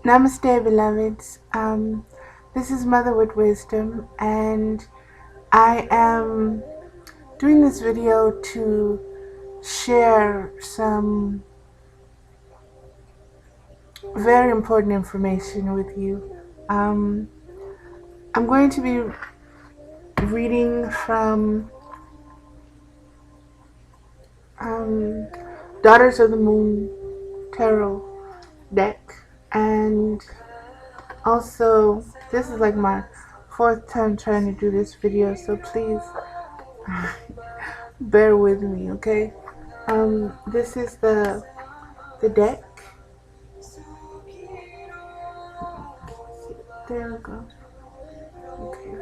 Namaste, beloveds. This is Mother with Wisdom, and I am doing this video to share some very important information with you. I'm going to be reading from Daughters of the Moon Tarot deck, and also this is like my fourth time trying to do this video, so please bear with me, okay? This is the deck. There we go. Okay.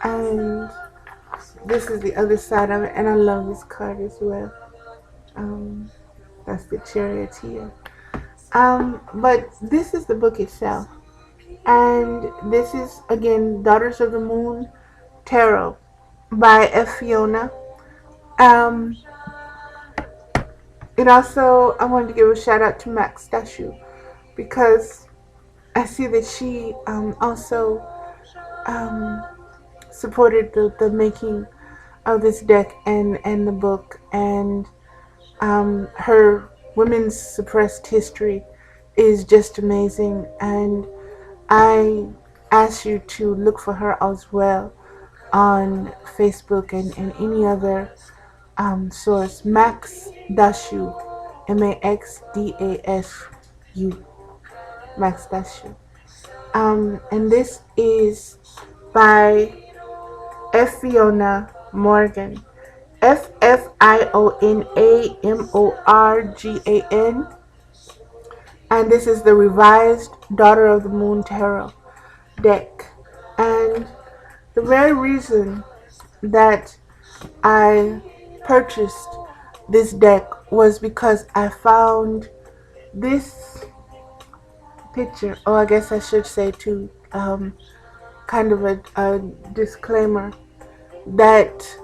And this is the other side of it, and I love this card as well. That's the Charioteer. But this is the book itself. And this is, again, Daughters of the Moon Tarot by FFIONA. It also, I wanted to give a shout out to Max Dashu, because I see that she also supported the making of this deck and the book, and her women's suppressed history is just amazing, and I ask you to look for her as well on Facebook and any other source. Max Dashu, MAXDASU, Max Dashu. And this is by FFIONA Morgan, FFIONA MORGAN, and this is the revised Daughter of the Moon Tarot deck. And the very reason that I purchased this deck was because I found this picture, or I guess I should say too, kind of a disclaimer, that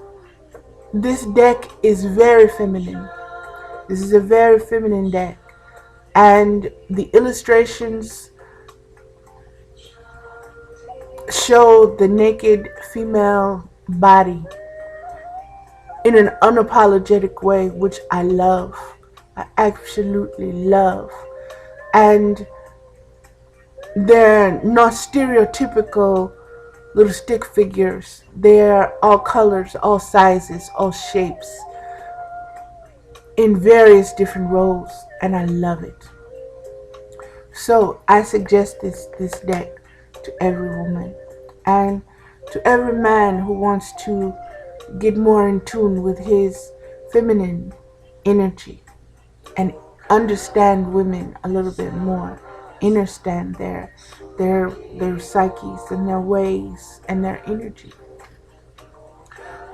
this deck is very feminine. This is a very feminine deck, and the illustrations show the naked female body in an unapologetic way, which I love. I absolutely love. And they're not stereotypical little stick figures. They're all colors, all sizes, all shapes, in various different roles, and I love it. So I suggest this deck to every woman and to every man who wants to get more in tune with his feminine energy and understand women a little bit more, understand their psyches and their ways and their energy.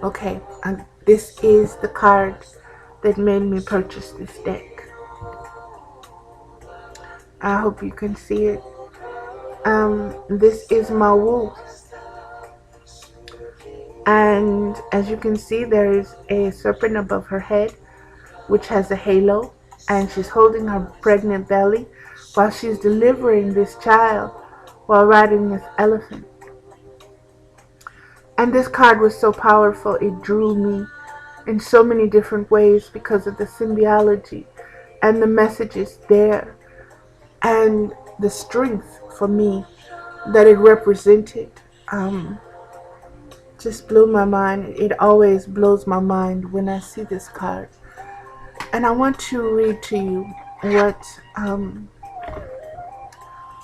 Okay, this is the card that made me purchase this deck. I hope you can see it. This is Mawu, and as you can see, there is a serpent above her head, which has a halo, and she's holding her pregnant belly while she's delivering this child while riding this elephant. And this card was so powerful, it drew me in so many different ways because of the symbology and the messages there, and the strength for me that it represented. Just blew my mind. It always blows my mind when I see this card. And I want to read to you what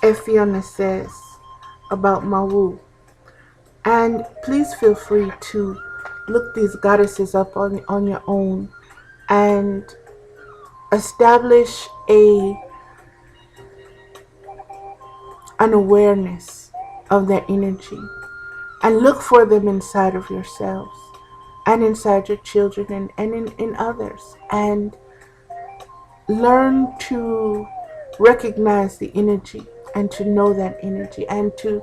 FFIONA says about Mawu. And please feel free to look these goddesses up on your own and establish an awareness of their energy, and look for them inside of yourselves and inside your children and in others, and learn to recognize the energy and to know that energy and to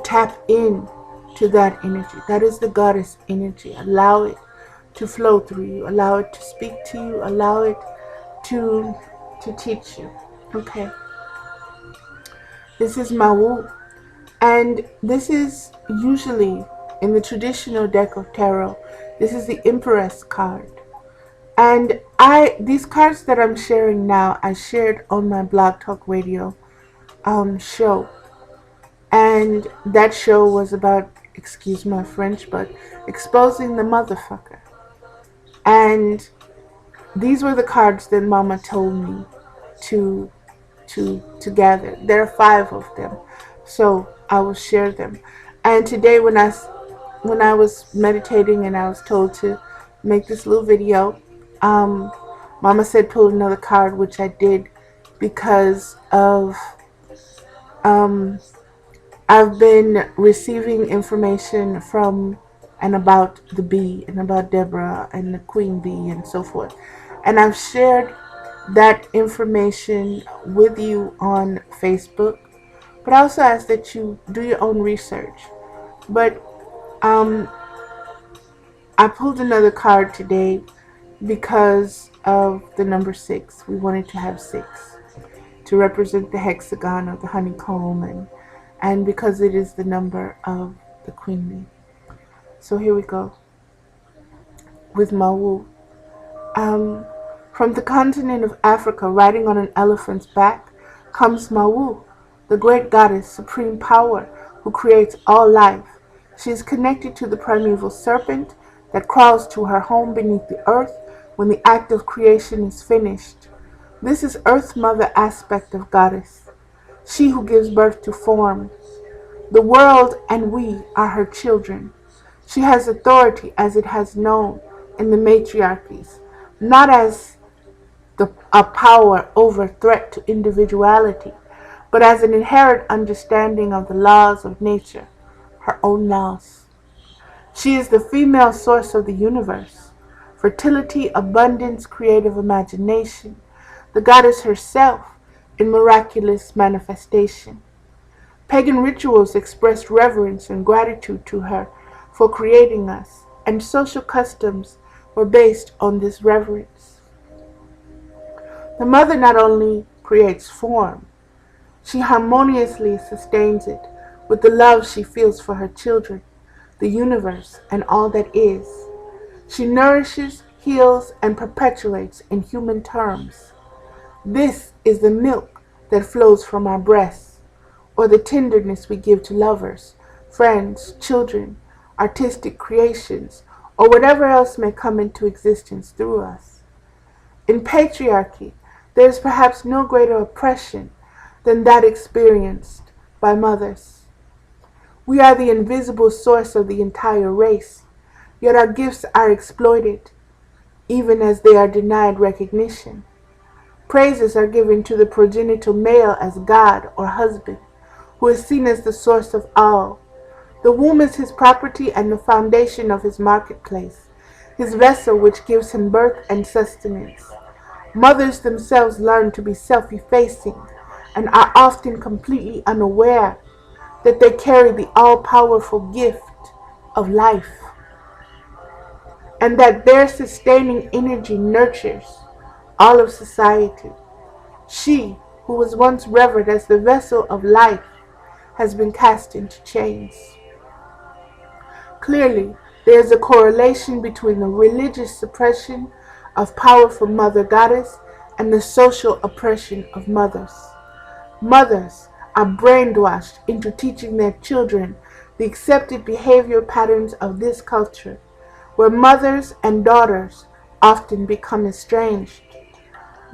tap in to that energy. That is the goddess energy. Allow it to flow through you. Allow it to speak to you. Allow it to teach you. Okay. This is Mawu. And this is usually in the traditional deck of tarot. This is the Empress card. And these cards that I'm sharing now, I shared on my Blog Talk Radio show. And that show was about, excuse my French, but exposing the motherfucker. And these were the cards that Mama told me to gather. There are 5 of them, so I will share them. And today, when I was meditating and I was told to make this little video, Mama said pull another card, which I did because of I've been receiving information from and about the bee and about Deborah and the queen bee and so forth. And I've shared that information with you on Facebook. But I also ask that you do your own research. But I pulled another card today because of the number 6. We wanted to have 6 to represent the hexagon of the honeycomb and because it is the number of the queen bee. So here we go with Mawu. From the continent of Africa, riding on an elephant's back, comes Mawu, the great goddess, supreme power, who creates all life. She is connected to the primeval serpent that crawls to her home beneath the earth when the act of creation is finished. This is Earth Mother aspect of goddess, she who gives birth to form. The world and we are her children. She has authority as it has known in the matriarchies, not as a power over threat to individuality, but as an inherent understanding of the laws of nature, her own laws. She is the female source of the universe, fertility, abundance, creative imagination, the goddess herself in miraculous manifestation. Pagan rituals expressed reverence and gratitude to her for creating us, and social customs were based on this reverence. The mother not only creates form, she harmoniously sustains it with the love she feels for her children, the universe, and all that is. She nourishes, heals, and perpetuates in human terms. This is the milk that flows from our breasts, or the tenderness we give to lovers, friends, children, artistic creations, or whatever else may come into existence through us. In patriarchy, there is perhaps no greater oppression than that experienced by mothers. We are the invisible source of the entire race, yet our gifts are exploited, even as they are denied recognition. Praises are given to the progenital male as God or husband, who is seen as the source of all. The womb is his property and the foundation of his marketplace, his vessel which gives him birth and sustenance. Mothers themselves learn to be self-effacing and are often completely unaware that they carry the all-powerful gift of life, and that their sustaining energy nurtures all of society. She, who was once revered as the vessel of life, has been cast into chains. Clearly, there is a correlation between the religious suppression of powerful mother goddess and the social oppression of mothers. Mothers are brainwashed into teaching their children the accepted behavior patterns of this culture, where mothers and daughters often become estranged.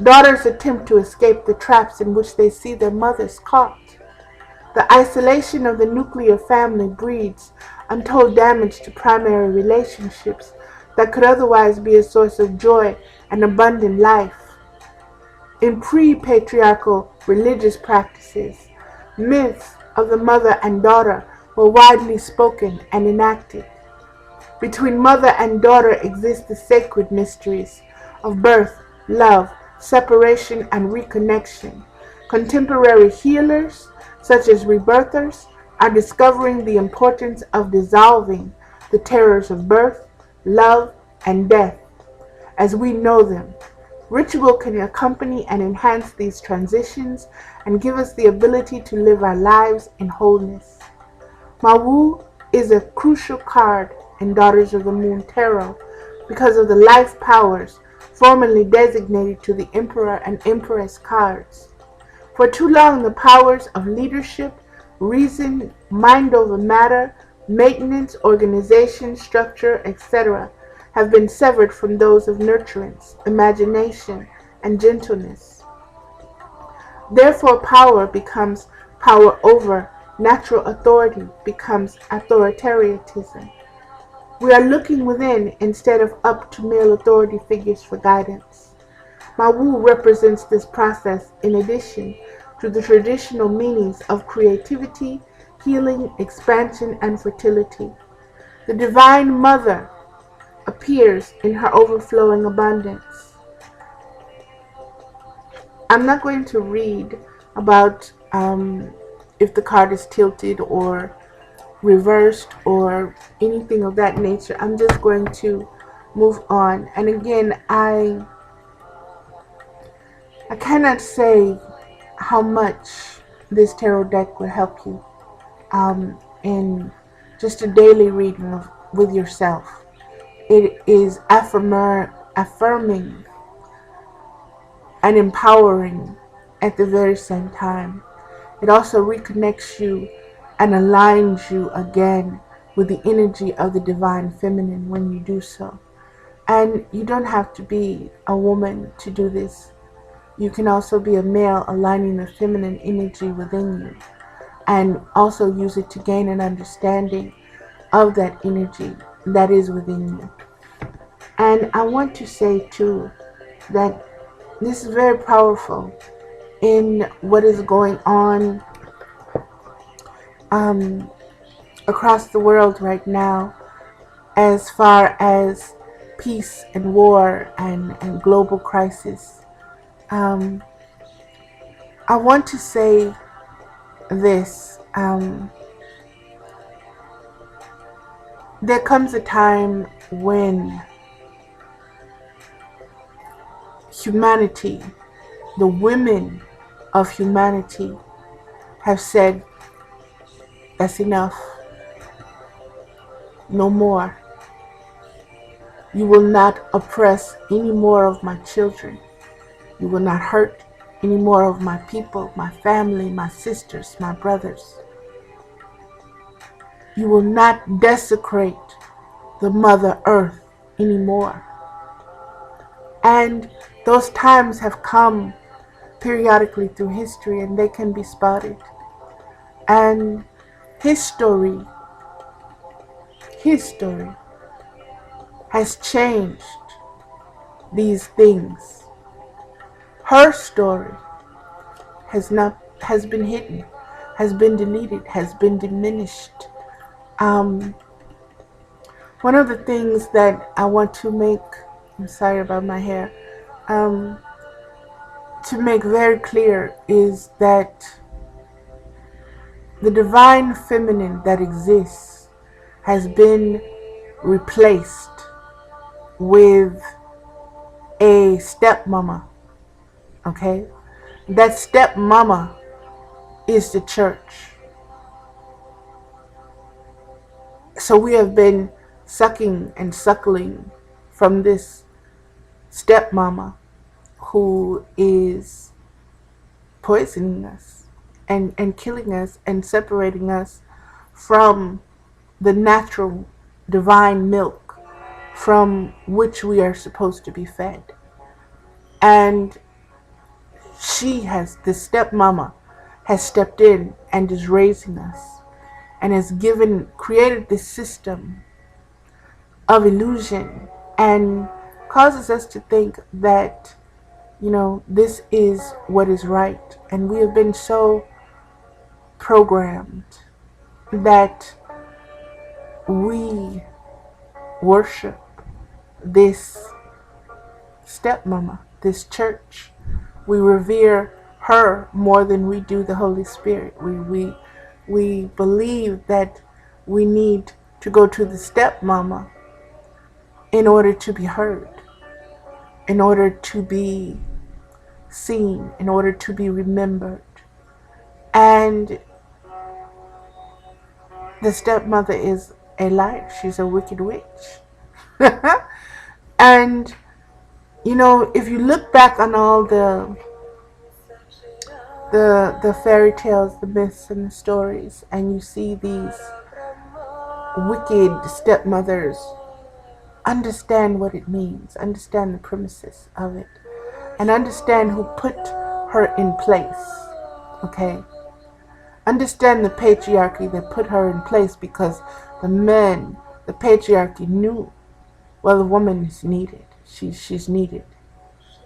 Daughters attempt to escape the traps in which they see their mothers caught. The isolation of the nuclear family breeds untold damage to primary relationships that could otherwise be a source of joy and abundant life. In pre-patriarchal religious practices, myths of the mother and daughter were widely spoken and enacted. Between mother and daughter exist the sacred mysteries of birth, love, separation, and reconnection. Contemporary healers, such as rebirthers, are discovering the importance of dissolving the terrors of birth, love, and death as we know them, Ritual can accompany and enhance these transitions and give us the ability to live our lives in wholeness. Mawu is a crucial card in Daughters of the Moon Tarot because of the life powers formerly designated to the Emperor and Empress cards. For too long, the powers of leadership, reason, mind over matter, maintenance, organization, structure, etc. have been severed from those of nurturance, imagination, and gentleness. Therefore, power becomes power over, natural authority becomes authoritarianism. We are looking within instead of up to male authority figures for guidance. Mawu represents this process in addition to the traditional meanings of creativity, healing, expansion, and fertility. The Divine Mother appears in her overflowing abundance. I'm not going to read about if the card is tilted or reversed or anything of that nature. I'm just going to move on. And again, I cannot say how much this tarot deck will help you in just a daily reading with yourself. It is affirming and empowering at the very same time. It also reconnects you and aligns you again with the energy of the divine feminine when you do so. And you don't have to be a woman to do this. You can also be a male aligning the feminine energy within you and also use it to gain an understanding of that energy that is within you. And I want to say too that this is very powerful in what is going on across the world right now as far as peace and war and global crisis. I want to say this. There comes a time when humanity, the women of humanity, have said, that's enough. No more. You will not oppress any more of my children. You will not hurt any more of my people, my family, my sisters, my brothers. You will not desecrate the Mother Earth anymore. And those times have come periodically through history, and they can be spotted. And history has changed these things. Her story has been hidden, has been deleted, has been diminished. One of the things that I want to make, I'm sorry about my hair, to make very clear is that the divine feminine that exists has been replaced with a stepmama. Okay? That stepmama is the church. So we have been sucking and suckling from this stepmama who is poisoning us and killing us and separating us from the natural divine milk from which we are supposed to be fed. And the stepmama has stepped in and is raising us and has created this system of illusion and causes us to think that, this is what is right. And we have been so programmed that we worship this stepmama, this church. We revere her more than we do the Holy Spirit. We believe that we need to go to the stepmama in order to be heard, in order to be seen, in order to be remembered. And the stepmother is a liar. She's a wicked witch. And, you know, if you look back on all the fairy tales, the myths and the stories, and you see these wicked stepmothers, understand what it means, understand the premises of it, and understand who put her in place. Okay? Understand the patriarchy that put her in place, because the patriarchy knew, well, the woman is needed. She's needed.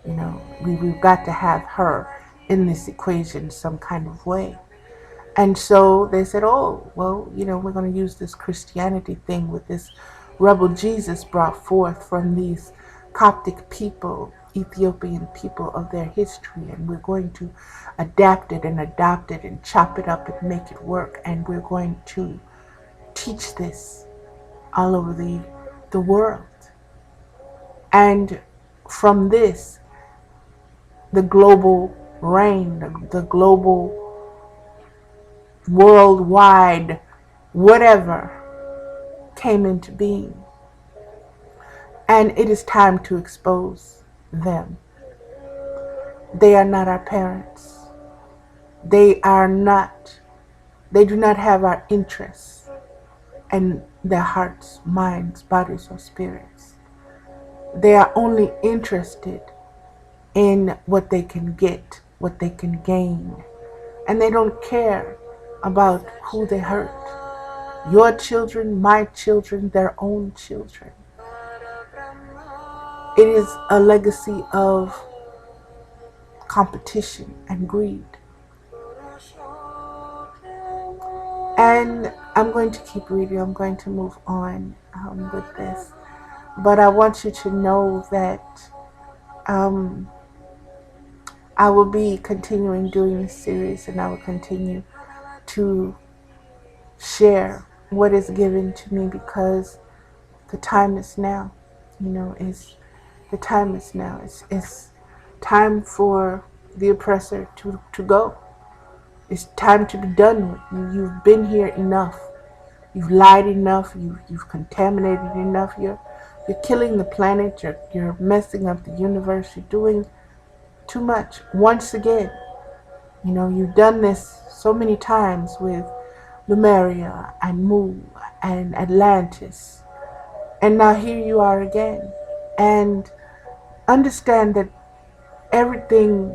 You know, we've got to have her in this equation some kind of way. And so they said, oh, well, you know, we're going to use this Christianity thing with this rebel Jesus brought forth from these Coptic people, Ethiopian people of their history, and we're going to adapt it and adopt it and chop it up and make it work, and we're going to teach this all over the world. And from this, the global reign, the global worldwide whatever came into being. And it is time to expose them. They are not our parents. They do not have our interests and their hearts, minds, bodies, or spirits. They are only interested in what they can get, what they can gain. And they don't care about who they hurt. Your children, my children, their own children. It is a legacy of competition and greed. And I'm going to keep reading. I'm going to move on with this. But I want you to know that I will be continuing doing this series, and I will continue to share what is given to me, because the time is now. You know, the time is now. It's time for the oppressor to go. It's time to be done with you. You've been here enough. You've lied enough. You've contaminated enough. You're killing the planet. You're messing up the universe. You're doing too much. Once again, you know, you've done this so many times with Lemuria and Mawu and Atlantis. And now here you are again. And understand that everything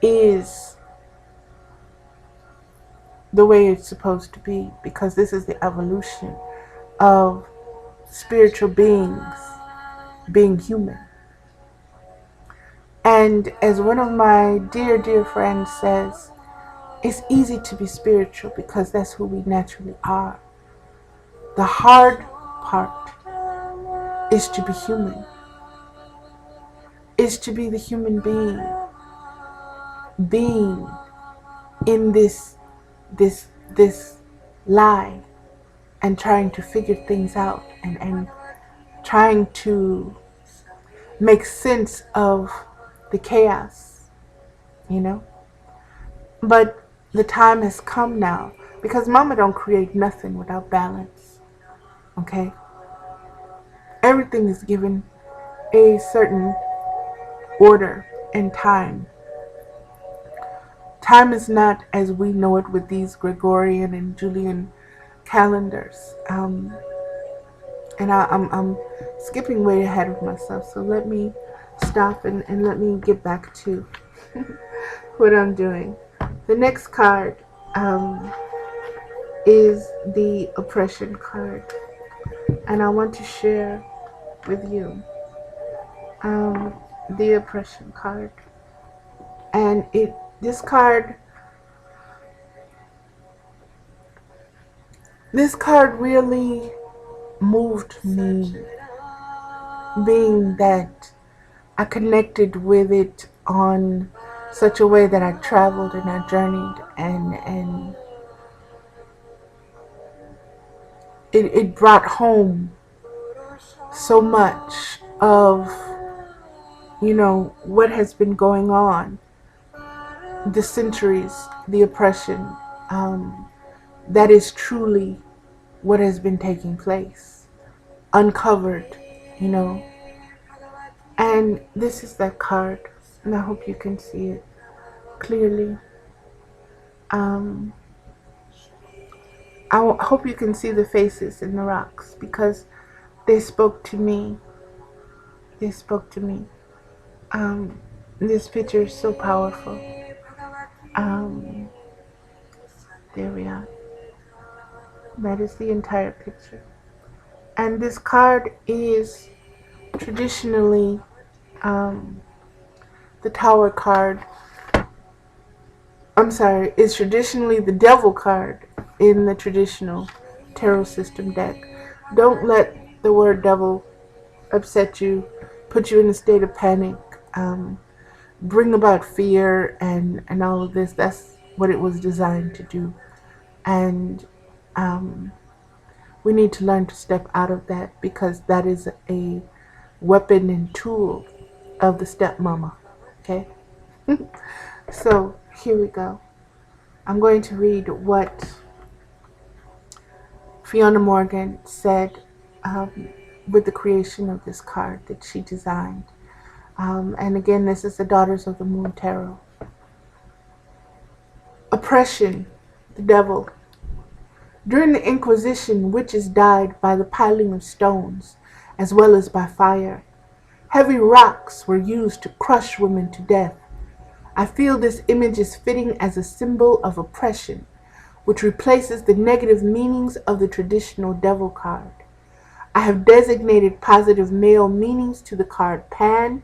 is the way it's supposed to be, because this is the evolution of spiritual beings being human. And as one of my dear, dear friends says, it's easy to be spiritual because that's who we naturally are. The hard part is to be human. Is to be the human being in this lie, and trying to figure things out, and trying to make sense of the chaos, you know. But the time has come now, because Mama don't create nothing without balance. Okay? Everything is given a certain order and time. Time is not as we know it with these Gregorian and Julian calendars. And I'm skipping way ahead of myself, so let me stop and let me get back to what I'm doing. The next card is the oppression card, and I want to share with you the oppression card. And this card really moved me, being that I connected with it on such a way that I traveled and I journeyed, and it brought home so much of what has been going on, the centuries, the oppression, that is truly what has been taking place, uncovered, you know. And this is that card, and I hope you can see it clearly. I hope you can see the faces in the rocks, because they spoke to me. They spoke to me. This picture is so powerful. There we are. That is the entire picture. And this card is traditionally the Tower card. Is traditionally the Devil card in the traditional tarot system deck. Don't let the word devil upset you, put you in a state of panic, bring about fear and all of this. That's what it was designed to do. And we need to learn to step out of that, because that is a weapon and tool of the stepmama. Okay? So here we go. I'm going to read what Fiona Morgan said with the creation of this card that she designed. And again, this is the Daughters of the Moon Tarot. Oppression, the devil. During the Inquisition, witches died by the piling of stones, as well as by fire. Heavy rocks were used to crush women to death. I feel this image is fitting as a symbol of oppression, which replaces the negative meanings of the traditional devil card. I have designated positive male meanings to the card Pan,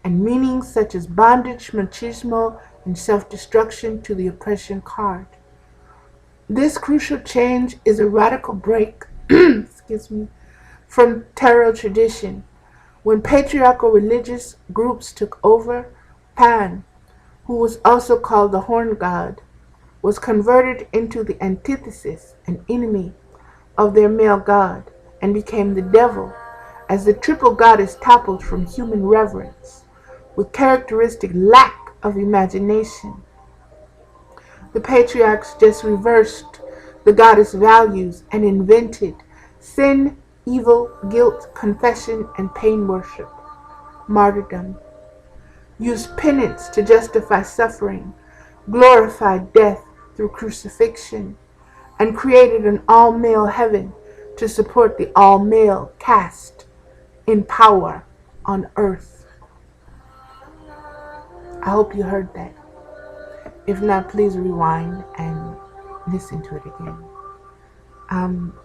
and meanings such as bondage, machismo, and self-destruction to the oppression card. This crucial change is a radical break from tarot tradition. When patriarchal religious groups took over, Pan, who was also called the horn god, was converted into the antithesis and enemy of their male god, and became the devil, as the triple goddess toppled from human reverence, with characteristic lack of imagination. The patriarchs just reversed the goddess values and invented sin, evil, guilt, confession, and pain worship, martyrdom. Used penance to justify suffering, glorified death through crucifixion, and created an all-male heaven to support the all-male caste in power on earth. I hope you heard that. If not, please rewind and listen to it again.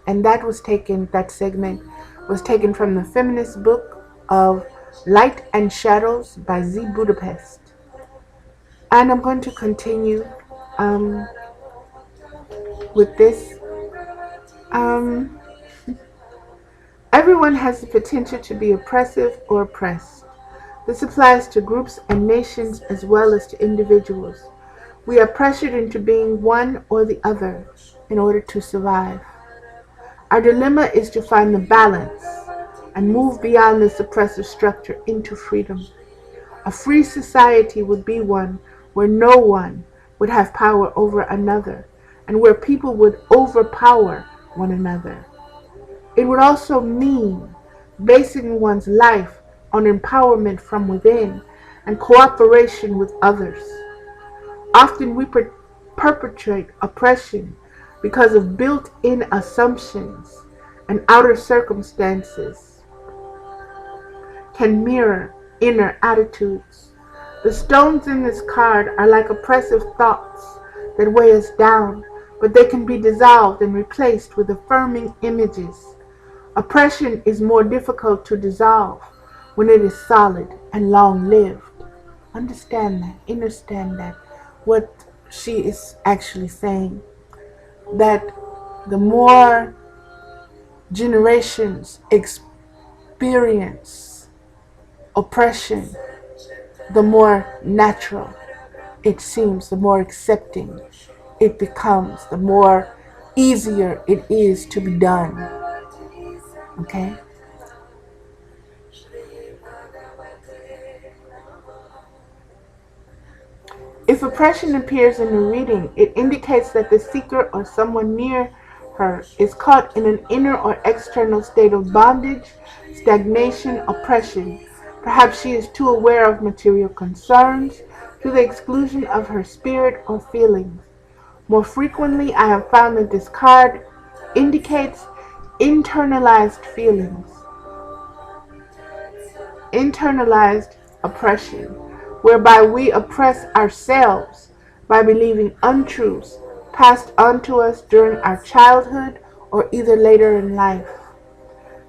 And that segment was taken from the feminist book of Light and Shadows by Z Budapest. And I'm going to continue with this. Everyone has the potential to be oppressive or oppressed. This applies to groups and nations as well as to individuals. We are pressured into being one or the other in order to survive. Our dilemma is to find the balance and move beyond this oppressive structure into freedom. A free society would be one where no one would have power over another, and where people would overpower one another. It would also mean basing one's life on empowerment from within and cooperation with others. Often we perpetrate oppression because of built-in assumptions, and outer circumstances can mirror inner attitudes. The stones in this card are like oppressive thoughts that weigh us down, but they can be dissolved and replaced with affirming images. Oppression is more difficult to dissolve when it is solid and long-lived. Understand that, understand that. What she is actually saying, that the more generations experience oppression, the more natural it seems, the more accepting it becomes, the more easier it is to be done. Okay? If oppression appears in the reading, it indicates that the seeker or someone near her is caught in an inner or external state of bondage, stagnation, oppression. Perhaps she is too aware of material concerns to the exclusion of her spirit or feelings. More frequently, I have found that this card indicates internalized feelings, internalized oppression, whereby we oppress ourselves by believing untruths passed on to us during our childhood or either later in life.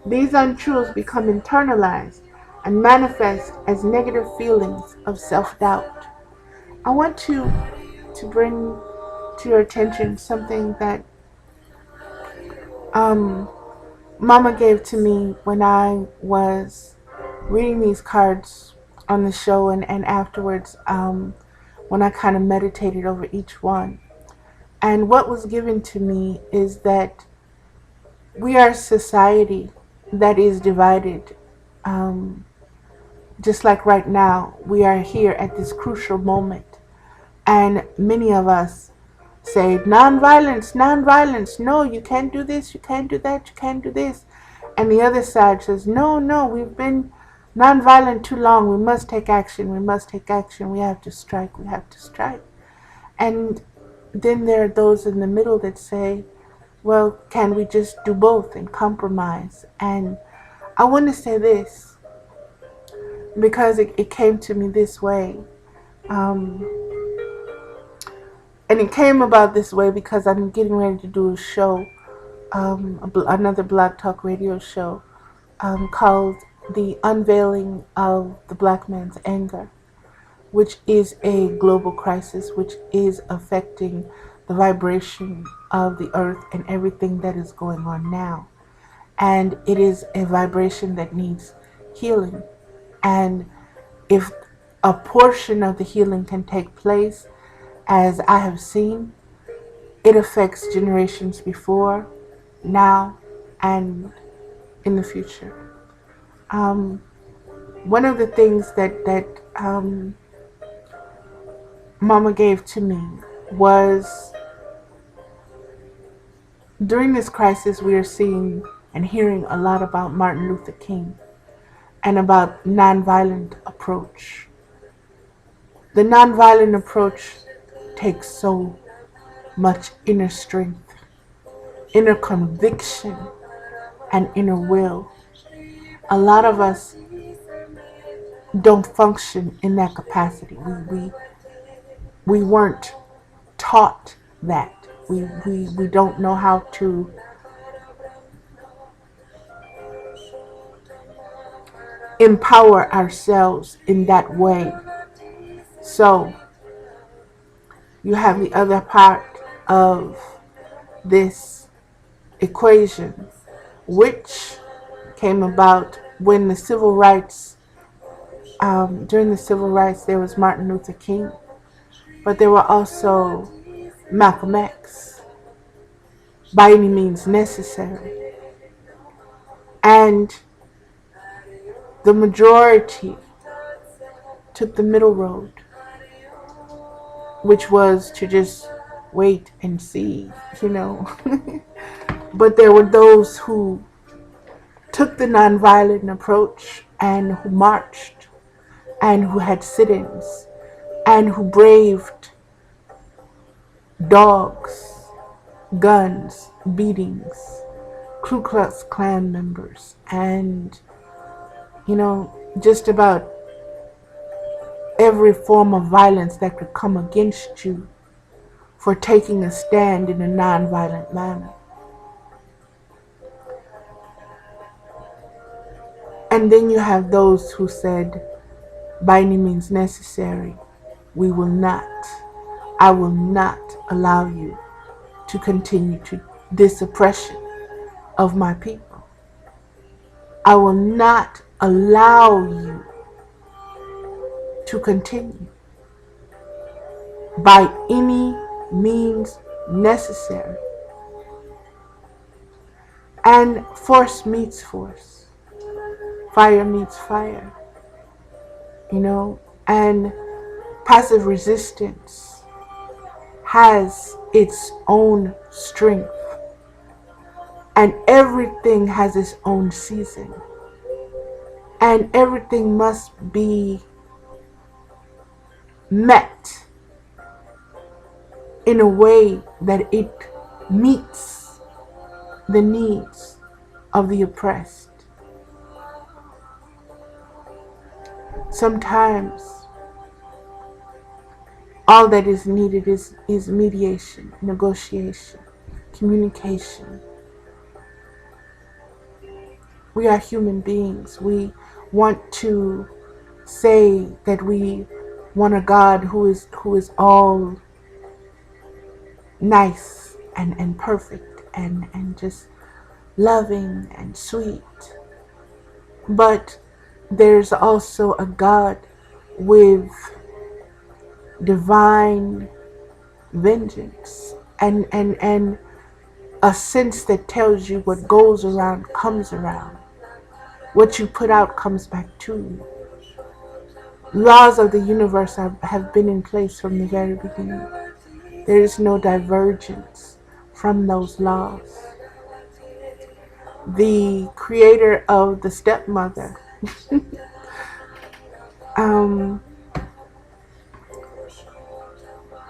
These untruths become internalized and manifest as negative feelings of self-doubt. I want to bring to your attention something that Mama gave to me when I was reading these cards on the show, and afterwards when I kind of meditated over each one. And what was given to me is that we are a society that is divided. Just like right now, we are here at this crucial moment. And many of us say, nonviolence, nonviolence. No, you can't do this, you can't do that, you can't do this. And the other side says, no, we've been nonviolent too long. We must take action, we must take action. We have to strike, we have to strike. And then there are those in the middle that say, well, can we just do both and compromise? And I want to say this, because it came to me this way. And it came about this way because I'm getting ready to do a show, another Blog Talk Radio show, called The Unveiling of the Black Man's Anger, which is a global crisis, which is affecting the vibration of the earth and everything that is going on now. And it is a vibration that needs healing. And if a portion of the healing can take place, as I have seen, it affects generations before, now, and in the future. One of the things that Mama gave to me was, during this crisis we are seeing and hearing a lot about Martin Luther King and about nonviolent approach. The nonviolent approach takes so much inner strength, inner conviction, and inner will. A lot of us don't function in that capacity. We weren't taught that. We don't know how to empower ourselves in that way. So you have the other part of this equation, which came about when the civil rights, during the civil rights, there was Martin Luther King, but there were also Malcolm X, by any means necessary. And the majority took the middle road, which was to just wait and see, But there were those who took the nonviolent approach and who marched and who had sit-ins and who braved dogs, guns, beatings, Ku Klux Klan members, and just about every form of violence that could come against you for taking a stand in a nonviolent manner. And then you have those who said, by any means necessary, I will not allow you to continue to this oppression of my people. I will not allow you to continue by any means necessary. And force meets force. Fire meets fire. And Passive resistance has its own strength, and everything has its own season, and everything must be met in a way that it meets the needs of the oppressed. Sometimes all that is needed is mediation, negotiation, communication. We are human beings. We want to say that we want a God who is all nice and perfect and just loving and sweet. But there's also a God with divine vengeance and a sense that tells you what goes around comes around. What you put out comes back to you. Laws of the universe have been in place from the very beginning. There is no divergence from those laws. The creator of the stepmother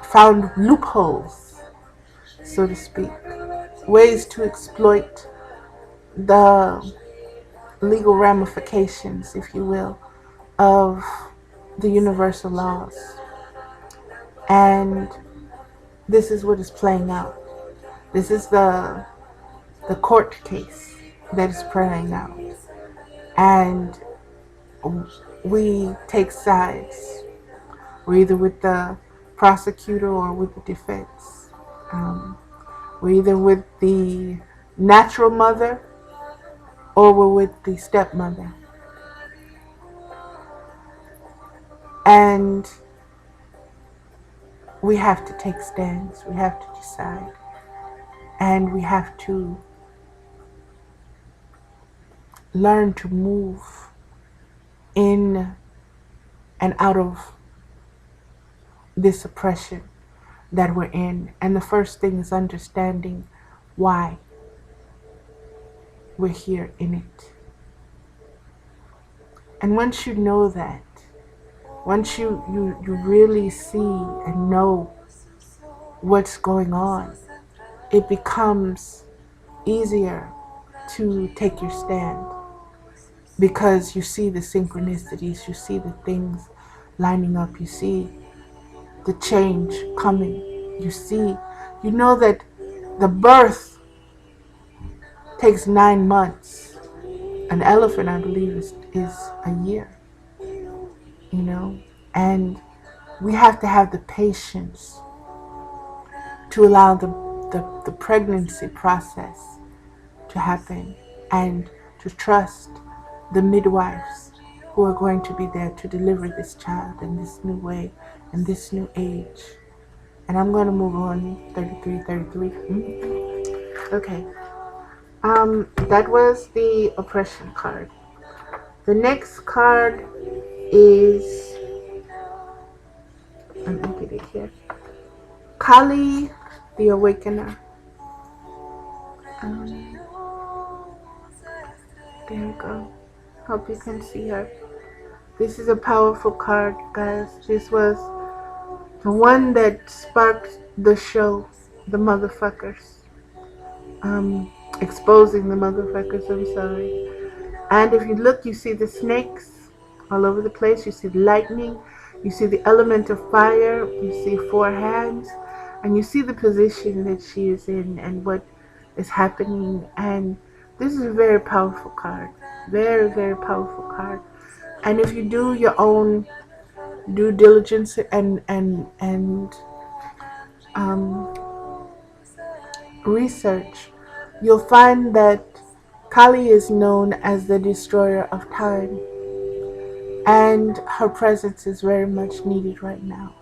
found loopholes, so to speak, ways to exploit the legal ramifications, if you will, of the universal laws. And this is what is playing out. This is the court case that is playing out. And we take sides. We're either with the prosecutor or with the defense. We're either with the natural mother or we're with the stepmother. And we have to take stands. We have to decide. And we have to learn to move in and out of this oppression that we're in. And the first thing is understanding why we're here in it. And once you know that, once you really see and know what's going on, it becomes easier to take your stand, because you see the synchronicities, you see the things lining up, you see the change coming, you know that the birth takes 9 months. An elephant, I believe, is a year, and we have to have the patience to allow the pregnancy process to happen, and to trust the midwives who are going to be there to deliver this child in this new way, in this new age. And I'm going to move on. 33. Okay. That was the oppression card. The next card is, let me get it here, Kali, the Awakener. There you go. Hope you can see her. This is a powerful card, guys. This was the one that sparked the show, the motherfuckers. Exposing the motherfuckers, I'm sorry. And if you look, you see the snakes all over the place. You see the lightning. You see the element of fire. You see 4 hands. And you see the position that she is in and what is happening. And this is a very powerful card. Very, very powerful card. And if you do your own due diligence and research, you'll find that Kali is known as the destroyer of time, and her presence is very much needed right now,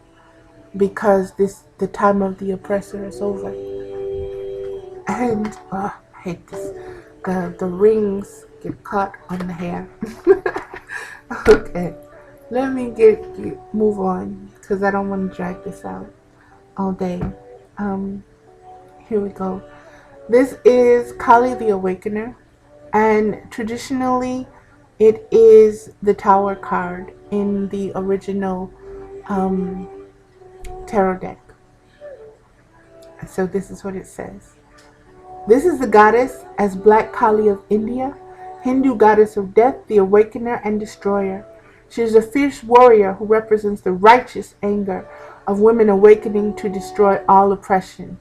because the time of the oppressor is over. And I hate this. The rings get caught on the hair. Okay, let me move on because I don't want to drag this out all day. Um, Here we go. This is Kali the Awakener, and traditionally it is the Tower card in the original um, tarot deck. So this is what it says. This is the goddess as Black Kali of India, Hindu goddess of death, the awakener and destroyer. She is a fierce warrior who represents the righteous anger of women awakening to destroy all oppression,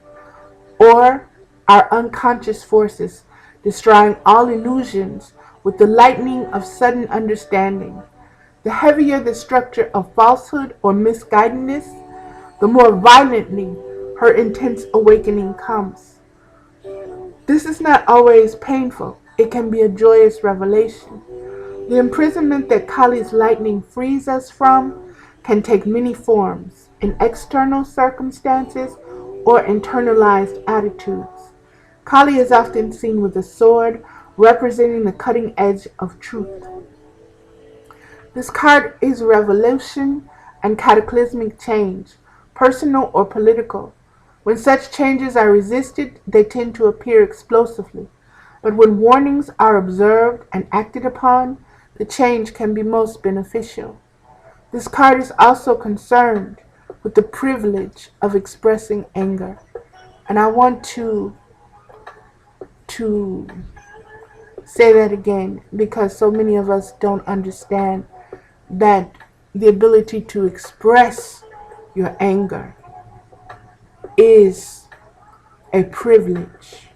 or our unconscious forces, destroying all illusions with the lightning of sudden understanding. The heavier the structure of falsehood or misguidedness, the more violently her intense awakening comes. This is not always painful. It can be a joyous revelation. The imprisonment that Kali's lightning frees us from can take many forms in external circumstances or internalized attitudes. Kali is often seen with a sword representing the cutting edge of truth. This card is revolution and cataclysmic change, personal or political. When such changes are resisted, they tend to appear explosively. But when warnings are observed and acted upon, the change can be most beneficial. This card is also concerned with the privilege of expressing anger. And I want to say that again because so many of us don't understand that the ability to express your anger is a privilege.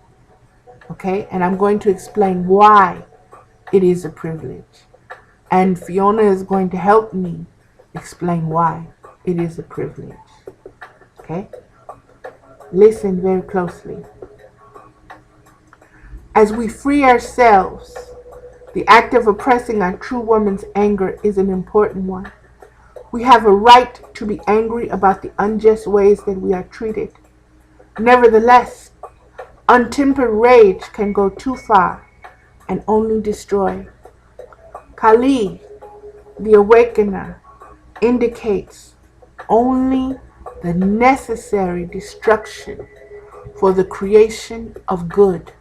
Okay? And I'm going to explain why it is a privilege. And Fiona is going to help me explain why it is a privilege. Okay? Listen very closely. As we free ourselves, the act of oppressing our true woman's anger is an important one. We have a right to be angry about the unjust ways that we are treated. Nevertheless, untempered rage can go too far and only destroy. Kali, the awakener, indicates only the necessary destruction for the creation of good.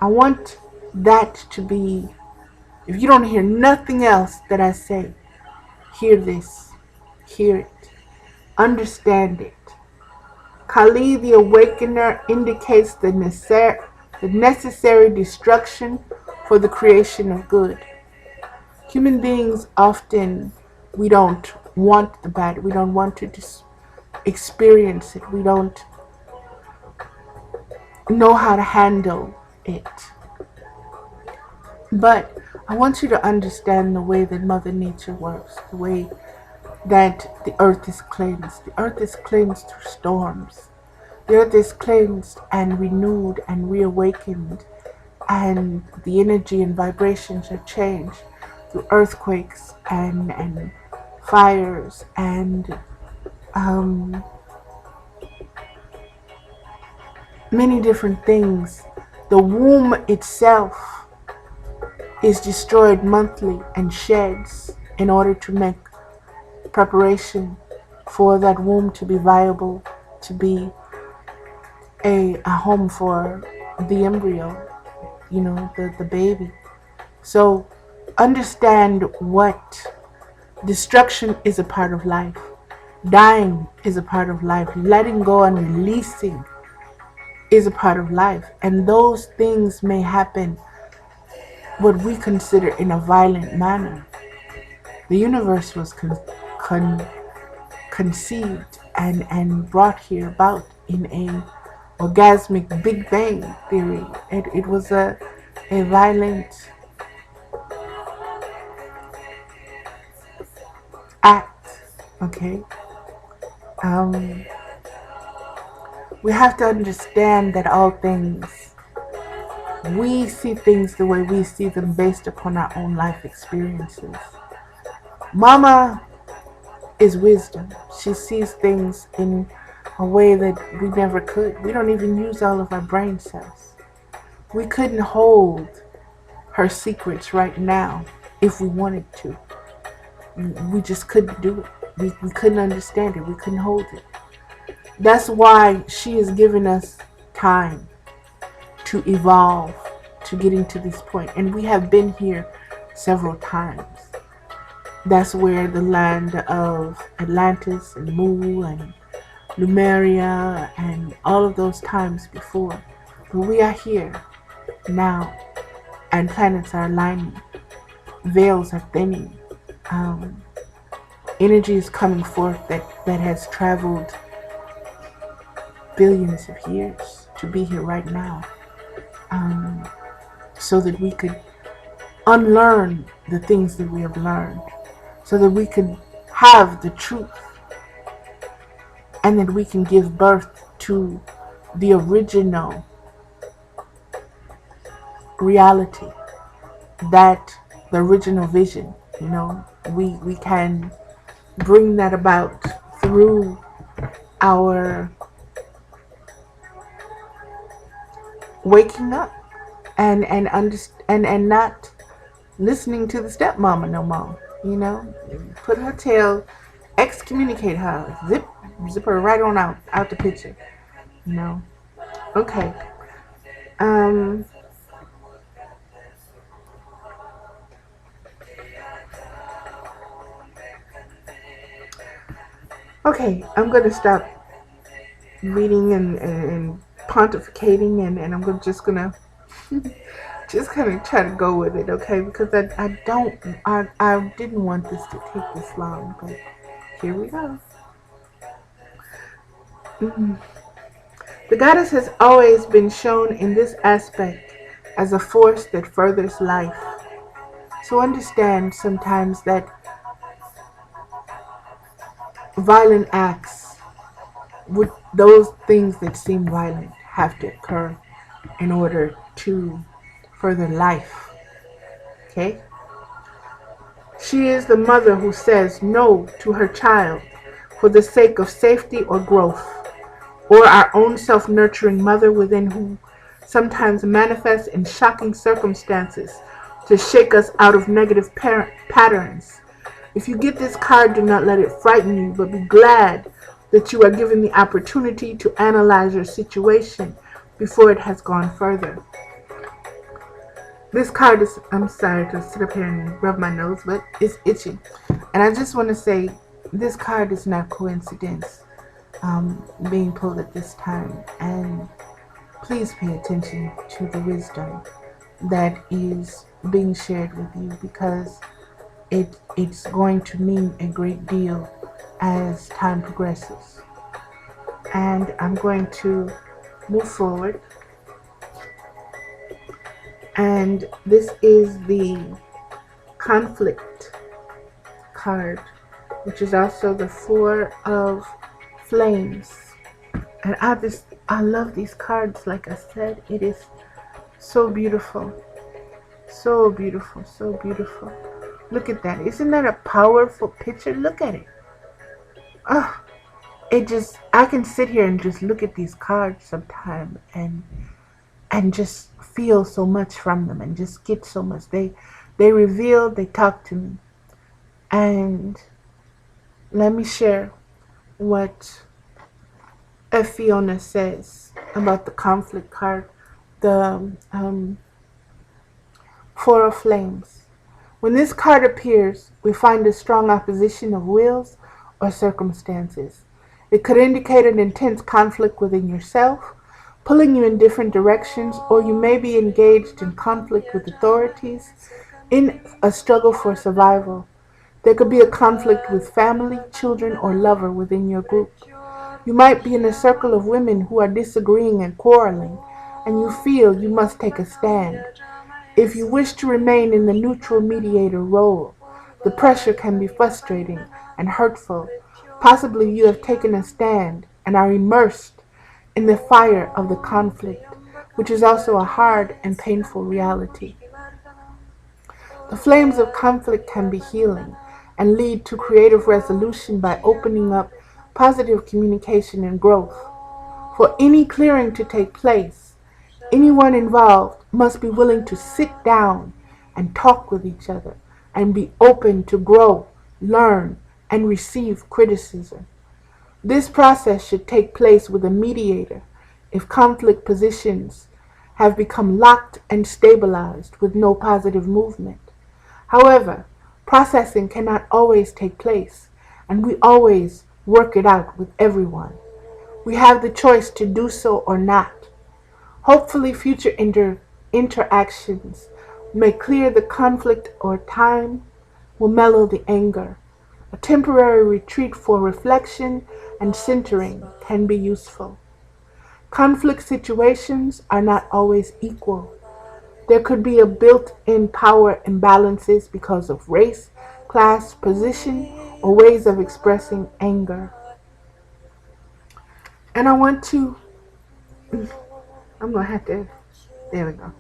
I want that to be, if you don't hear nothing else that I say, hear this, hear it, understand it. Kali the Awakener indicates the necessary destruction for the creation of good. Human beings often, we don't want the bad, we don't want to experience it, we don't know how to handle it. But I want you to understand the way that Mother Nature works, the way that the earth is cleansed. The earth is cleansed through storms. The earth is cleansed and renewed and reawakened, and the energy and vibrations are changed through earthquakes and fires and many different things. The womb itself is destroyed monthly and sheds in order to make preparation for that womb to be viable, to be a home for the embryo, the baby. So understand what destruction is a part of life. Dying is a part of life. Letting go and releasing is a part of life. And those things may happen what we consider in a violent manner. The universe was conceived and brought here about in a orgasmic Big Bang theory. It was a violent act. Okay. We have to understand that all things, we see things the way we see them based upon our own life experiences. Mama is wisdom. She sees things in a way that we never could. We don't even use all of our brain cells. We couldn't hold her secrets right now if we wanted to. we just couldn't do it. We couldn't understand it. We couldn't hold it. That's why she is giving us time to evolve to getting to this point. And we have been here several times. That's where the land of Atlantis and Mu and Lemuria and all of those times before. But we are here now, and planets are aligning, veils are thinning, energy is coming forth that has traveled billions of years to be here right now, so that we could unlearn the things that we have learned, so that we could have the truth, and that we can give birth to the original reality, that the original vision. We can bring that about through our waking up and not listening to the stepmama no more. Put her tail, excommunicate her, zip her right on out the picture. Okay. Okay, I'm gonna stop reading and pontificating, and I'm just gonna try to go with it, okay? Because I didn't want this to take this long, but here we go. The goddess has always been shown in this aspect as a force that furthers life. So understand sometimes that violent acts, with those things that seem violent, have to occur in order to further life. Okay? She is the mother who says no to her child for the sake of safety or growth, or our own self-nurturing mother within, who sometimes manifests in shocking circumstances to shake us out of negative patterns. If you get this card, do not let it frighten you, but be glad that you are given the opportunity to analyze your situation before it has gone further. This card is, I'm sorry to sit up here and rub my nose, but it's itchy. And I just want to say, this card is not coincidence being pulled at this time. And please pay attention to the wisdom that is being shared with you, because it's going to mean a great deal as time progresses. And I'm going to move forward. And this is the conflict card, which is also the Four of Flames. And I love these cards. Like I said, it is so beautiful. So beautiful, so beautiful. Look at that. Isn't that a powerful picture? Look at it. Oh, I can sit here and just look at these cards sometime and just feel so much from them and just get so much. They reveal, they talk to me. And let me share what FFIONA says about the conflict card, the Four of Flames. When this card appears, we find a strong opposition of wills or circumstances. It could indicate an intense conflict within yourself, pulling you in different directions, or you may be engaged in conflict with authorities in a struggle for survival. There could be a conflict with family, children, or lover within your group. You might be in a circle of women who are disagreeing and quarreling, and you feel you must take a stand. If you wish to remain in the neutral mediator role, the pressure can be frustrating and hurtful. Possibly you have taken a stand and are immersed in the fire of the conflict, which is also a hard and painful reality. The flames of conflict can be healing and lead to creative resolution by opening up positive communication and growth. For any clearing to take place, anyone involved must be willing to sit down and talk with each other and be open to grow learn, and receive criticism. This process should take place with a mediator if conflict positions have become locked and stabilized with no positive movement. However, processing cannot always take place, and we always work it out with everyone. We have the choice to do so or not. Hopefully, future interactions may clear the conflict or time will mellow the anger. A temporary retreat for reflection and centering can be useful. Conflict situations are not always equal. There could be a built-in power imbalances because of race, class, position, or ways of expressing anger. And I'm going to have to, there we go.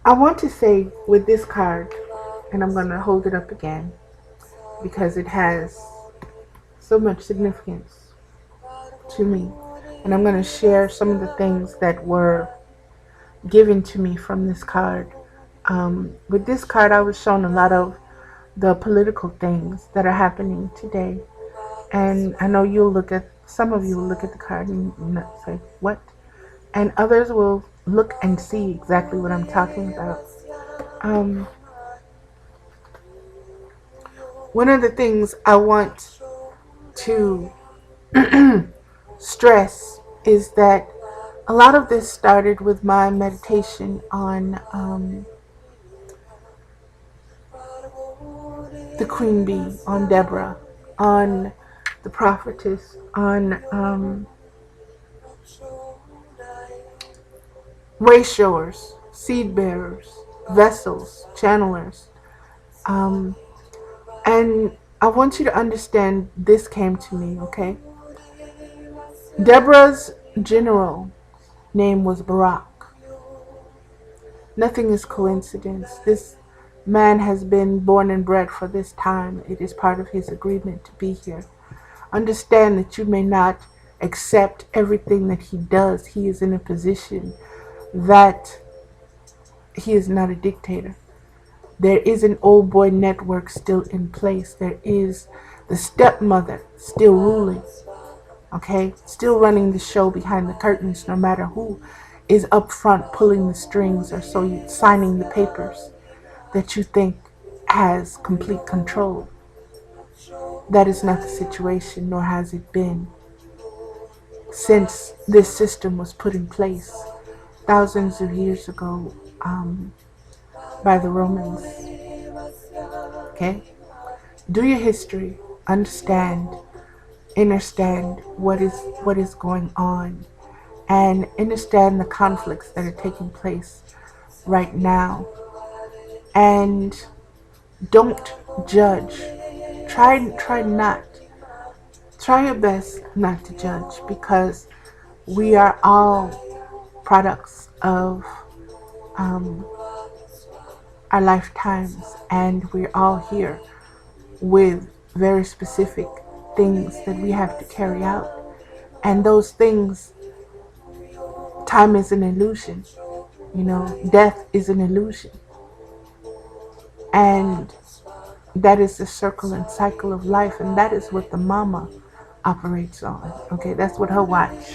I want to say with this card, and I'm going to hold it up again because it has so much significance to me. And I'm going to share some of the things that were given to me from this card. With this card, I was shown a lot of the political things that are happening today. And I know some of you will look at the card and not say, what? And others will look and see exactly what I'm talking about. One of the things I want to stress is that a lot of this started with my meditation on the Queen Bee, on Deborah, on the prophetess, on way showers, seed bearers, vessels, channelers. And I want you to understand this came to me, okay? Deborah's general name was Barak. Nothing is coincidence. This man has been born and bred for this time. It is part of his agreement to be here. Understand that you may not accept everything that he does. He is in a position that he is not a dictator. There is an old boy network still in place. There is the stepmother still ruling. Okay? Still running the show behind the curtains, no matter who is up front pulling the strings or signing the papers that you think has complete control. That is not the situation, nor has it been since this system was put in place thousands of years ago by the Romans. Okay? Do your history. Understand what is going on, and understand the conflicts that are taking place right now. And don't judge. Try your best not to judge, because we are all products of our lifetimes, and we're all here with very specific things that we have to carry out. And those things, time is an illusion. Death is an illusion. And that is the circle and cycle of life, and that is what the mama operates on. Okay, that's what her watch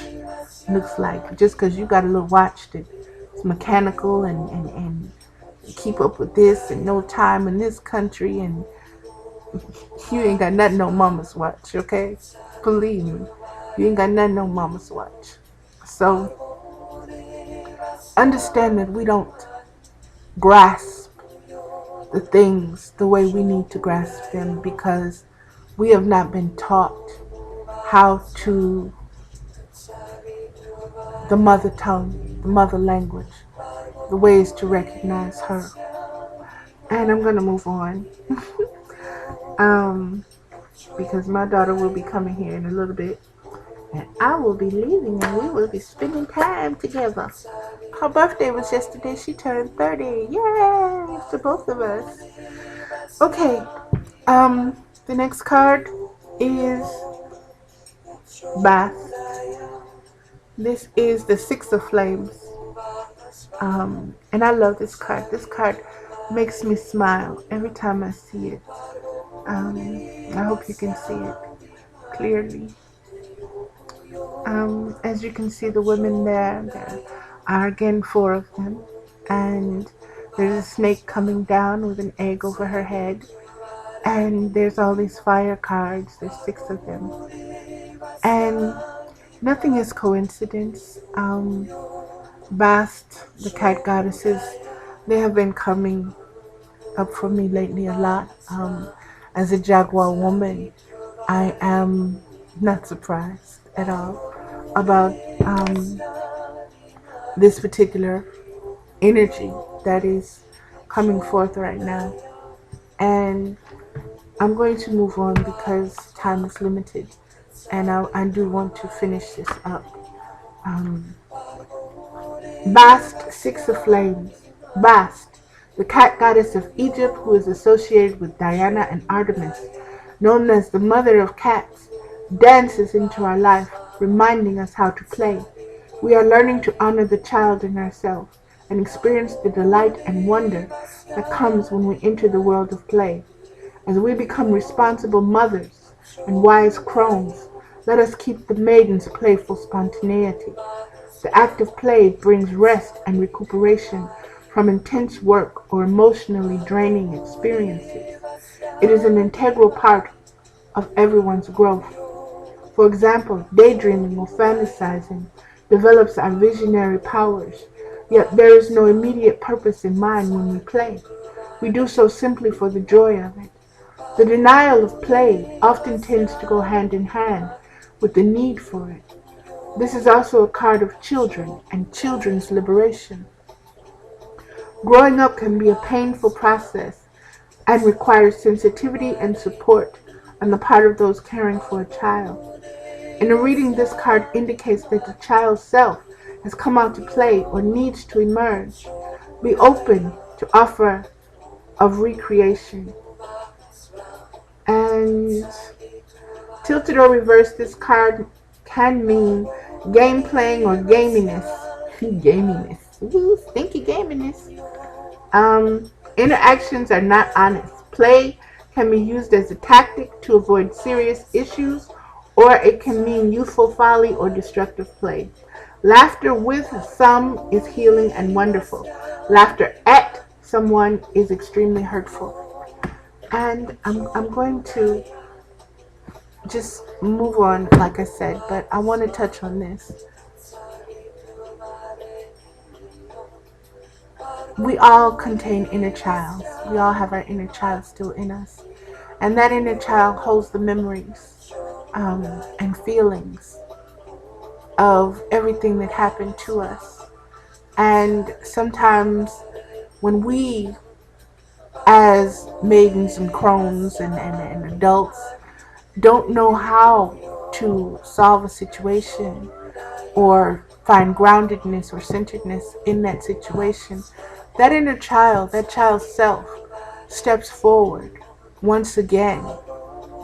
looks like. Just because you got a little watch that's mechanical and keep up with this and no time in this country, and you ain't got nothing on mama's watch, okay? Believe me, you ain't got nothing on mama's watch. So understand that we don't grasp the things the way we need to grasp them, because we have not been taught how to the mother tongue, the mother language, the ways to recognize her. And I'm going to move on because my daughter will be coming here in a little bit, and I will be leaving, and we will be spending time together. Her birthday was yesterday. She turned 30. Yay to both of us. Okay. The next card is Bath. This is the Six of Flames. And I love this card. This card makes me smile every time I see it. I hope you can see it clearly. As you can see, the women there are again 4 of them, and there's a snake coming down with an egg over her head, and there's all these fire cards. There's 6 of them, and nothing is coincidence. Bast, the cat goddesses, they have been coming up for me lately a lot. As a Jaguar woman, I am not surprised at all about this particular energy that is coming forth right now. And I'm going to move on because time is limited, and I do want to finish this up. Bast, 6 of Flames. Bast, the cat goddess of Egypt who is associated with Diana and Artemis, known as the mother of cats, dances into our life, reminding us how to play. We are learning to honor the child in ourselves and experience the delight and wonder that comes when we enter the world of play. As we become responsible mothers and wise crones, let us keep the maiden's playful spontaneity. The act of play brings rest and recuperation from intense work or emotionally draining experiences. It is an integral part of everyone's growth. For example, daydreaming or fantasizing develops our visionary powers, yet there is no immediate purpose in mind when we play. We do so simply for the joy of it. The denial of play often tends to go hand in hand with the need for it. This is also a card of children and children's liberation. Growing up can be a painful process and requires sensitivity and support on the part of those caring for a child. In a reading, this card indicates that the child's self has come out to play or needs to emerge. Be open to offer of recreation. And tilted or reversed, this card can mean game playing or gaminess. Gaminess. Ooh, stinky gaminess. Interactions are not honest. Play can be used as a tactic to avoid serious issues, or it can mean youthful folly or destructive play. Laughter with some is healing and wonderful. Laughter at someone is extremely hurtful. And I'm going to just move on, like I said, but I want to touch on this. We all contain inner child. We all have our inner child still in us. And that inner child holds the memories and feelings of everything that happened to us. And sometimes when we, as maidens and crones and adults, don't know how to solve a situation or find groundedness or centeredness in that situation, that inner child, that child's self, steps forward once again,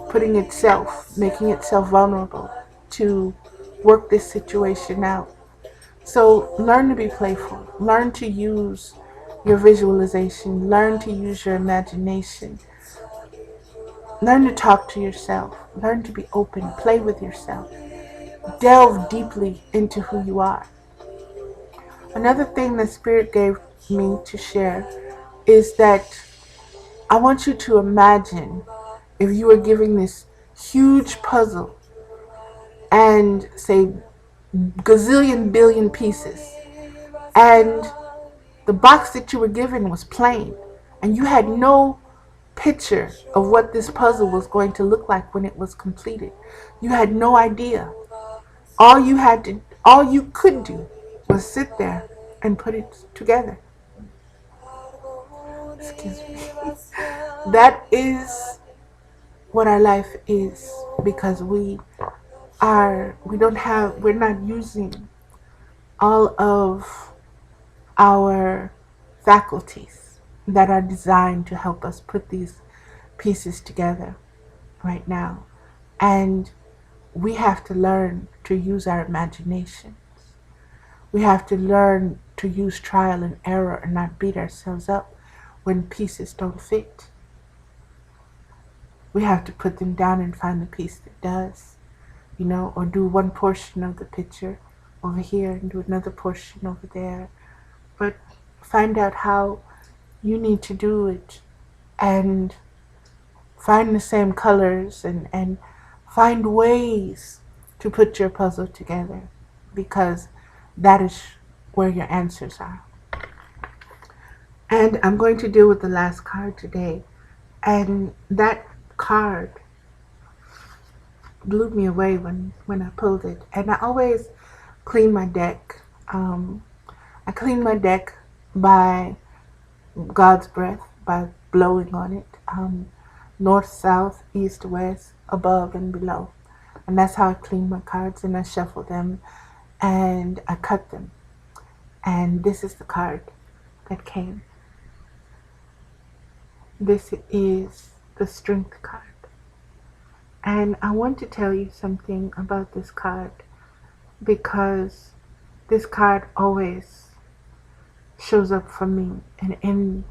putting itself, making itself vulnerable to work this situation out. So learn to be playful. Learn to use your visualization. Learn to use your imagination. Learn to talk to yourself. Learn to be open. Play with yourself. Delve deeply into who you are. Another thing that Spirit gave me to share is that I want you to imagine if you were giving this huge puzzle and say gazillion billion pieces, and the box that you were given was plain and you had no picture of what this puzzle was going to look like when it was completed. You had no idea. All you could do was sit there and put it together. Excuse me. That is what our life is, because we're not using all of our faculties that are designed to help us put these pieces together right now. And we have to learn to use our imaginations. We have to learn to use trial and error and not beat ourselves up when pieces don't fit. We have to put them down and find the piece that does, or do one portion of the picture over here and do another portion over there. But find out how you need to do it, and find the same colors, and find ways to put your puzzle together, because that is where your answers are. And I'm going to deal with the last card today. And that card blew me away when I pulled it. And I always clean my deck. I clean my deck by God's breath, by blowing on it. North, south, east, west, above and below. And that's how I clean my cards, and I shuffle them and I cut them. And this is the card that came. This is the Strength card. And I want to tell you something about this card, because this card always shows up for me, and in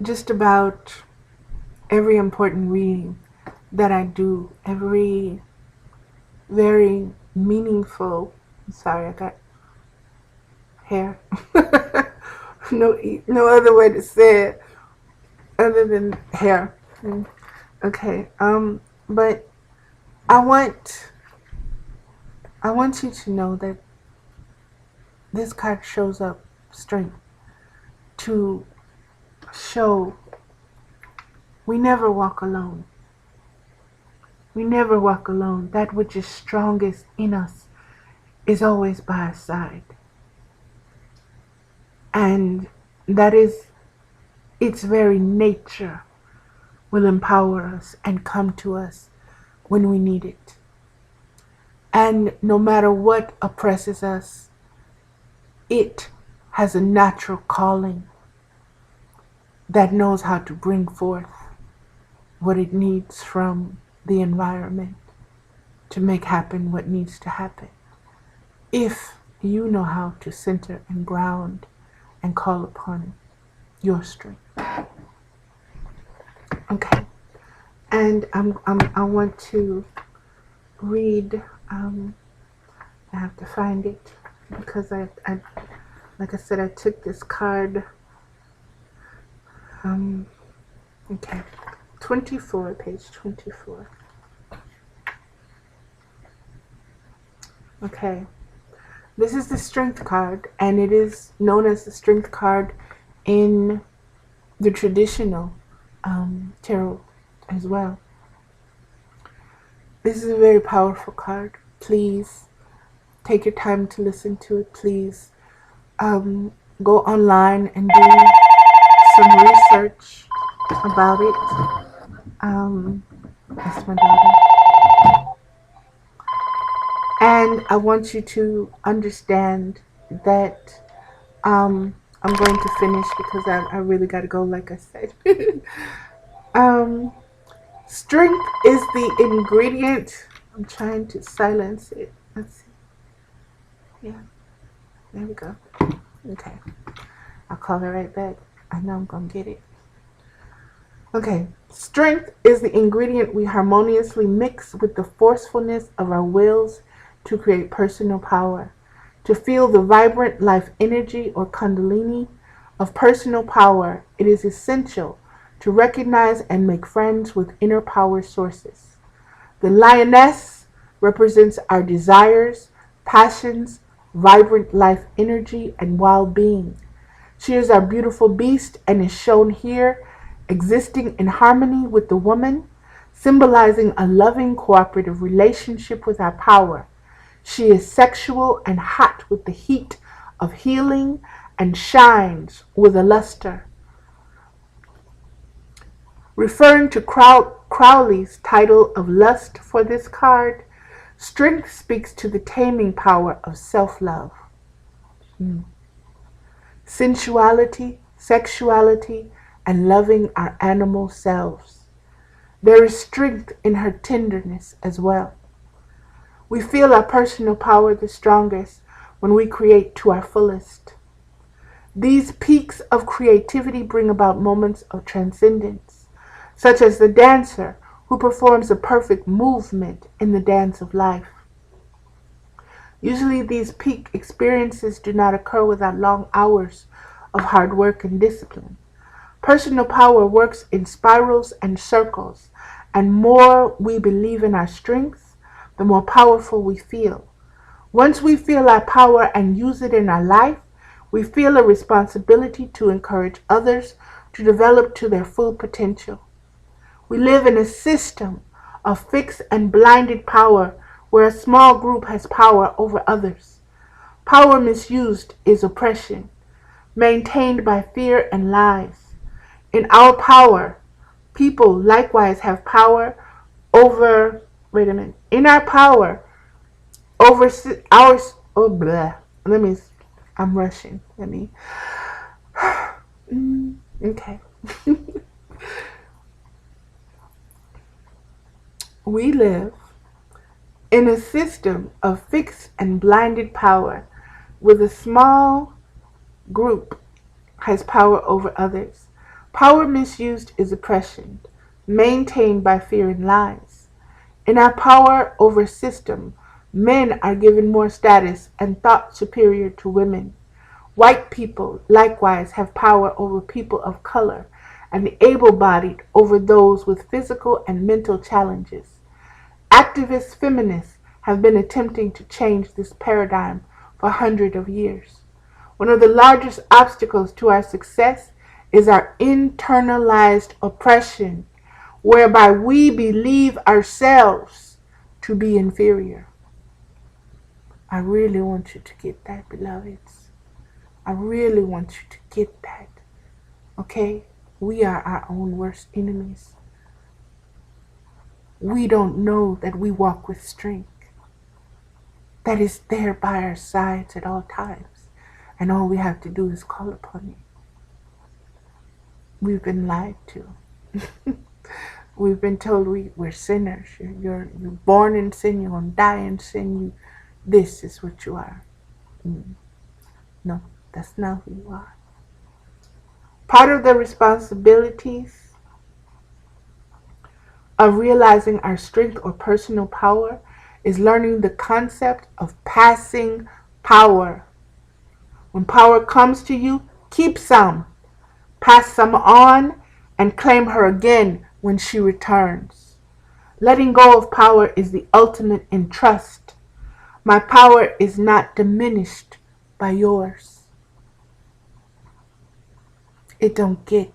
just about every important reading that I do, every very meaningful, sorry, I got hair. No other way to say it other than hair. Okay. But I want you to know that this card shows up strength to show we never walk alone. We never walk alone. That which is strongest in us is always by our side. And that is, its very nature will empower us and come to us when we need it. And no matter what oppresses us, it has a natural calling that knows how to bring forth what it needs from the environment to make happen what needs to happen, if you know how to center and ground and call upon your strength. Okay, and I want to read. I have to find it, because I like I said, I took this card. Okay, 24, page 24. Okay, this is the Strength card, and it is known as the Strength card in the traditional tarot as well. This is a very powerful card. Please take your time to listen to it. Please go online and do some research about it. That's my daughter. And I want you to understand that I'm going to finish, because I really got to go, like I said. Strength is the ingredient. I'm trying to silence it. Let's see. Yeah, there we go. Okay, I'll call her right back. I know I'm going to get it. Okay, strength is the ingredient we harmoniously mix with the forcefulness of our wills to create personal power. To feel the vibrant life energy, or kundalini, of personal power, it is essential to recognize and make friends with inner power sources. The lioness represents our desires, passions, vibrant life energy, and well-being. She is our beautiful beast and is shown here existing in harmony with the woman, symbolizing a loving cooperative relationship with our power. She is sexual and hot with the heat of healing, and shines with a luster. Referring to Crowley's title of lust for this card, strength speaks to the taming power of self-love. Sensuality, sexuality, and loving our animal selves. There is strength in her tenderness as well. We feel our personal power the strongest when we create to our fullest. These peaks of creativity bring about moments of transcendence, such as the dancer who performs a perfect movement in the dance of life. Usually these peak experiences do not occur without long hours of hard work and discipline. Personal power works in spirals and circles, and more we believe in our strengths, the more powerful we feel. Once we feel our power and use it in our life, we feel a responsibility to encourage others to develop to their full potential. We live in a system of fixed and blinded power where a small group has power over others. Power misused is oppression, maintained by fear and lies. In our power, people likewise have power over, in our power, over our, oh, blah. I'm rushing. Okay. We live in a system of fixed and blinded power with a small group has power over others. Power misused is oppression, maintained by fear and lies. In our power over system, men are given more status and thought superior to women. White people likewise have power over people of color, and the able-bodied over those with physical and mental challenges. Activist feminists have been attempting to change this paradigm for hundreds of years. One of the largest obstacles to our success is our internalized oppression, whereby we believe ourselves to be inferior. I really want you to get that, beloveds. I really want you to get that. Okay? We are our own worst enemies. We don't know that we walk with strength that is there by our sides at all times, and all we have to do is call upon it. We've been lied to. We've been told we're sinners. You're born in sin. You're going to die in sin. This is what you are. No, that's not who you are. Part of the responsibilities of realizing our strength or personal power is learning the concept of passing power. When power comes to you, keep some. Pass some on and claim her again when she returns. Letting go of power is the ultimate in trust. My power is not diminished by yours. It don't get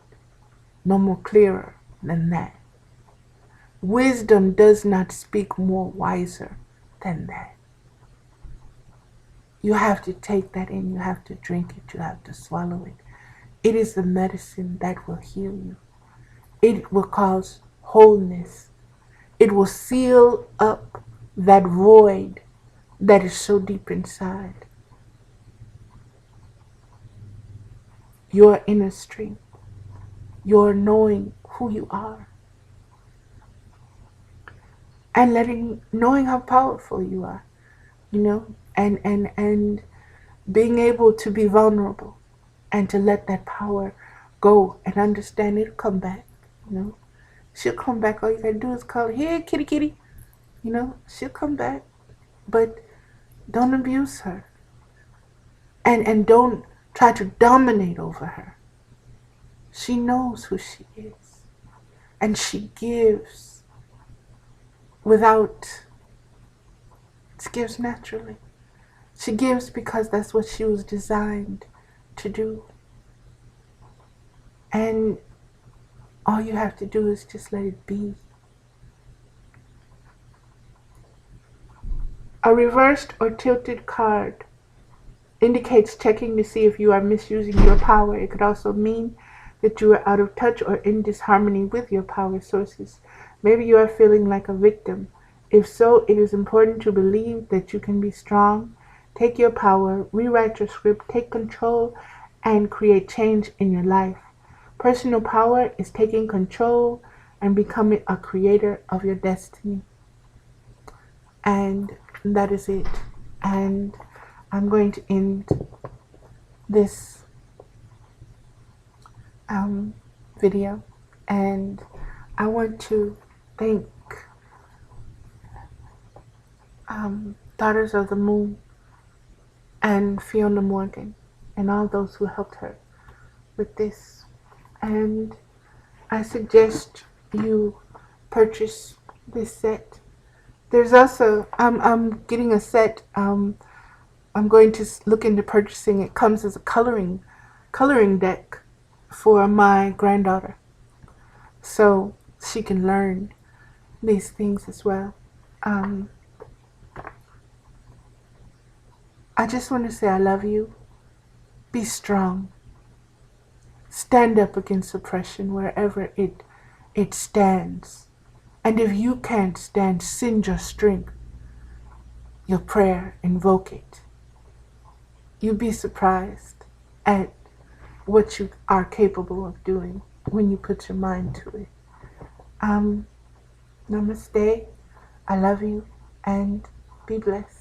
no more clearer than that. Wisdom does not speak more wiser than that. You have to take that in. You have to drink it. You have to swallow it. It is the medicine that will heal you. It will cause wholeness. It will seal up that void that is so deep inside. Your inner strength. Your knowing who you are. And knowing how powerful you are, and being able to be vulnerable and to let that power go and understand it'll come back, She'll come back. All you gotta do is call, hey, kitty, kitty, she'll come back. But don't abuse her. And don't try to dominate over her. She knows who she is. And she gives. She gives naturally. She gives because that's what she was designed to do. And all you have to do is just let it be. A reversed or tilted card indicates checking to see if you are misusing your power. It could also mean that you are out of touch or in disharmony with your power sources. Maybe you are feeling like a victim. If so, it is important to believe that you can be strong, take your power, rewrite your script, take control, and create change in your life. Personal power is taking control and becoming a creator of your destiny. And that is it. And I'm going to end this video, and I want to thank Daughters of the Moon and Fiona Morgan and all those who helped her with this. And I suggest you purchase this set. There's also I'm getting a set. I'm going to look into purchasing. It comes as a coloring deck for my granddaughter, so she can learn these things as well. I just want to say I love you. Be strong. Stand up against oppression wherever it stands. And if you can't stand, send your strength, your prayer, invoke it. You'll be surprised at what you are capable of doing when you put your mind to it. Namaste. I love you and be blessed.